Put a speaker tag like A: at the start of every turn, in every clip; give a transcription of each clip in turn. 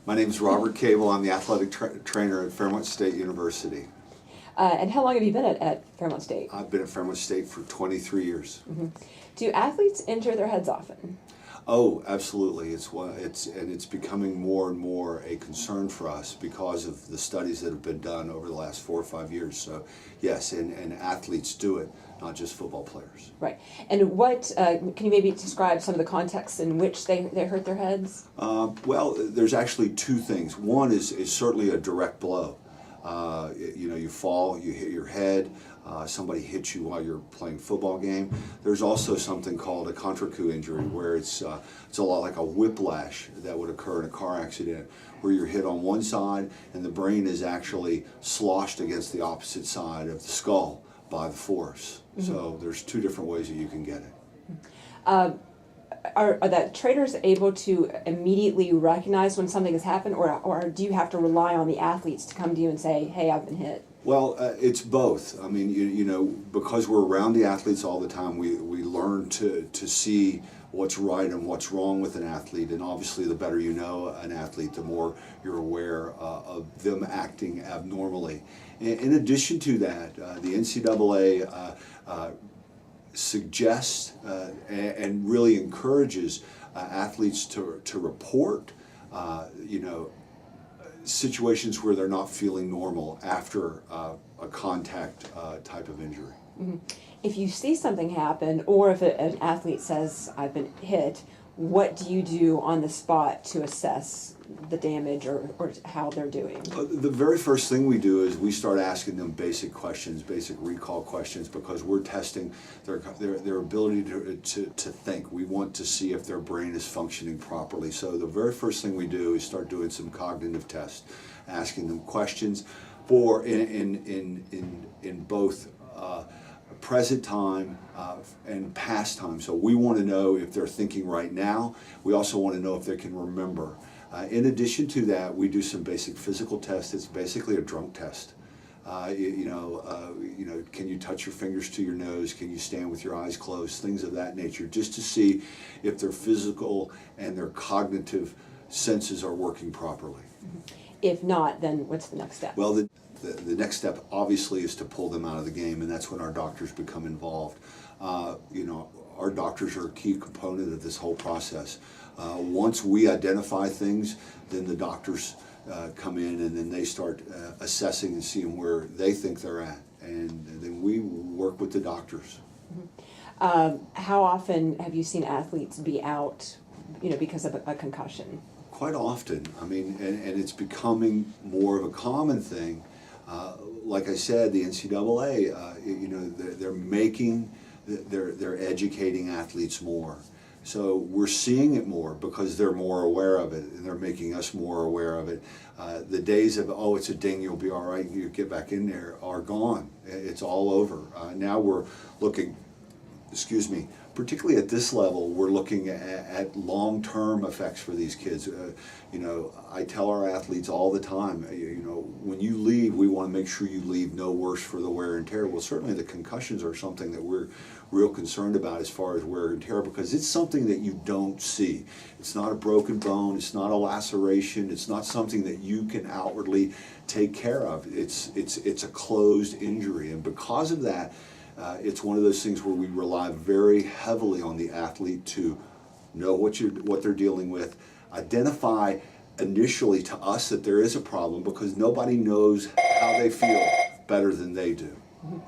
A: My name is Robert Cable. I'm the athletic trainer at Fairmont State University.
B: And how long have you been at Fairmont State?
A: I've been at Fairmont State for 23 years.
B: Mm-hmm. Do athletes injure their heads often?
A: Oh, absolutely. It's becoming more and more a concern for us because of the studies that have been done over the last 4 or 5 years. So yes, and athletes do it, not just football players.
B: Right. And what can you maybe describe some of the contexts in which they hurt their heads?
A: Well, there's actually two things. One is certainly a direct blow. You fall, you hit your head, somebody hits you while you're playing a football game. There's also something called a contre-coup injury, where it's a lot like a whiplash that would occur in a car accident, where you're hit on one side and the brain is actually sloshed against the opposite side of the skull by the force. Mm-hmm. So there's two different ways that you can get it.
B: Are the trainers able to immediately recognize when something has happened, or do you have to rely on the athletes to come to you and say, hey, I've been hit?
A: Well, it's both. I mean, you know, because we're around the athletes all the time, we learn to see what's right and what's wrong with an athlete. And obviously, the better you know an athlete, the more you're aware of them acting abnormally. In addition to that, the NCAA suggests and really encourages athletes to report, situations where they're not feeling normal after a contact type of injury.
B: Mm-hmm. If you see something happen, or if an athlete says, I've been hit, what do you do on the spot to assess the damage or how they're doing?
A: The very first thing we do is we start asking them basic questions, basic recall questions, because we're testing their ability to think. We want to see if their brain is functioning properly. So the very first thing we do is start doing some cognitive tests, asking them questions for in both present time and past time. So we want to know if they're thinking right now. We also want to know if they can remember. In addition to that, we do some basic physical tests. It's basically a drunk test. Can you touch your fingers to your nose? Can you stand with your eyes closed? Things of that nature, just to see if their physical and their cognitive senses are working properly.
B: If not, then what's the next step?
A: Well, the next step obviously is to pull them out of the game, and that's when our doctors become involved. Our doctors are a key component of this whole process. Once we identify things, then the doctors come in, and then they start assessing and seeing where they think they're at, and then we work with the doctors.
B: Mm-hmm. How often have you seen athletes be out, because of a concussion?
A: Quite often. I mean, and it's becoming more of a common thing. Like I said, the NCAA, they're educating athletes more. So we're seeing it more because they're more aware of it, and they're making us more aware of it. The days of, oh, it's a ding, you'll be all right, you get back in there, are gone. It's all over. Now we're looking, particularly at this level, we're looking at long-term effects for these kids. I tell our athletes all the time, when you leave, we want to make sure you leave no worse for the wear and tear. Well, certainly the concussions are something that we're real concerned about as far as wear and tear, because it's something that you don't see. It's not a broken bone, it's not a laceration, it's not something that you can outwardly take care of. It's a closed injury, and because of that, it's one of those things where we rely very heavily on the athlete to know what they're dealing with, identify initially to us that there is a problem, because nobody knows how they feel better than they do.
B: Mm-hmm.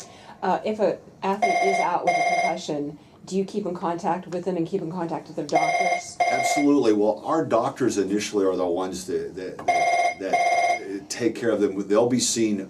B: If an athlete is out with a concussion, do you keep in contact with them and keep in contact with their doctors?
A: Absolutely. Well, our doctors initially are the ones that take care of them. They'll be seen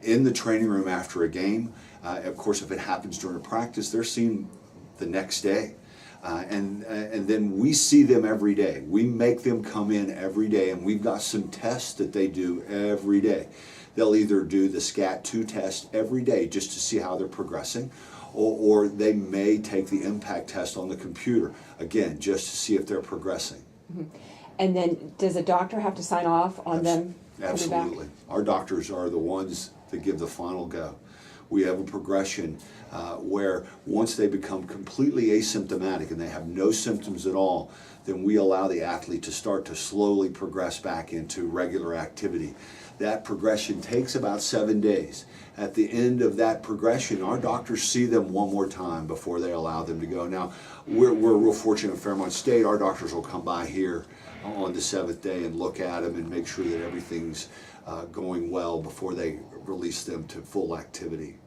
A: in the training room after a game. Of course, if it happens during a practice, they're seen the next day. And then we see them every day. We make them come in every day, and we've got some tests that they do every day. They'll either do the SCAT-2 test every day just to see how they're progressing, or they may take the impact test on the computer, again, just to see if they're progressing.
B: Mm-hmm. And then does a doctor have to sign off on them coming back?
A: Absolutely. Our doctors are the ones that give the final go. we have a progression where once they become completely asymptomatic and they have no symptoms at all, then we allow the athlete to start to slowly progress back into regular activity. That progression takes about 7 days. At the end of that progression, our doctors see them one more time before they allow them to go. Now, we're real fortunate at Fairmont State. Our doctors will come by here on the 7th day and look at them and make sure that everything's going well before they release them to full activity.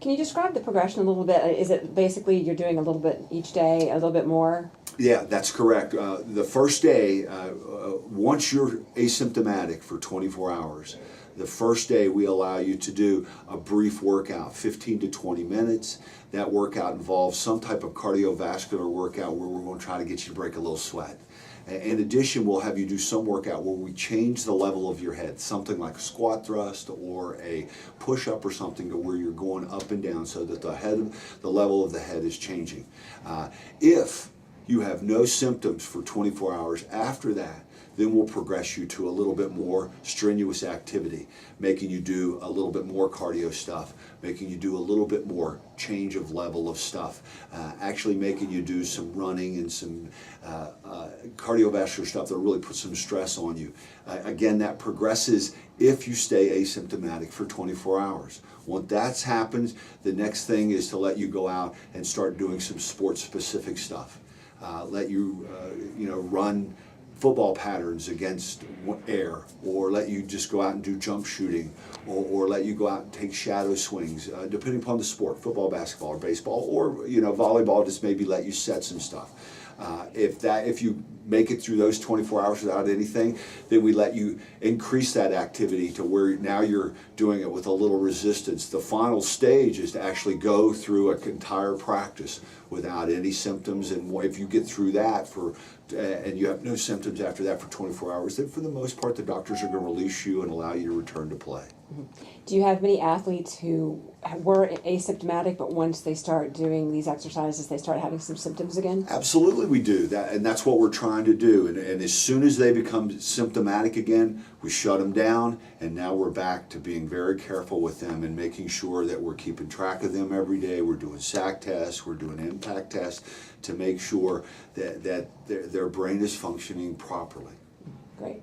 B: Can you describe the progression a little bit? Is it basically you're doing a little bit each day, a little bit more?
A: Yeah, that's correct. The first day, once you're asymptomatic for 24 hours, the first day we allow you to do a brief workout, 15 to 20 minutes. That workout involves some type of cardiovascular workout where we're going to try to get you to break a little sweat. In addition, we'll have you do some workout where we change the level of your head, something like a squat thrust or a push-up or something to where you're going up and down so that the level of the head is changing. If you have no symptoms for 24 hours after that, then we'll progress you to a little bit more strenuous activity, making you do a little bit more cardio stuff, making you do a little bit more change of level of stuff, actually making you do some running and some cardiovascular stuff that really puts some stress on you. Again, that progresses if you stay asymptomatic for 24 hours. Once that happens, the next thing is to let you go out and start doing some sports-specific stuff. Let you, run football patterns against air, or let you just go out and do jump shooting, or let you go out and take shadow swings, depending upon the sport, football, basketball, or baseball, or volleyball, just maybe let you set some stuff. If you make it through those 24 hours without anything, then we let you increase that activity to where now you're doing it with a little resistance. The final stage is to actually go through an entire practice without any symptoms, and if you get through that and you have no symptoms after that for 24 hours, then for the most part the doctors are going to release you and allow you to return to play.
B: Do you have many athletes who were asymptomatic, but once they start doing these exercises, they start having some symptoms again?
A: Absolutely, we do that, and that's what we're trying to do. And as soon as they become symptomatic again, we shut them down, and now we're back to being very careful with them and making sure that we're keeping track of them every day. We're doing SAC tests, we're doing impact tests to make sure that their brain is functioning properly.
B: Great.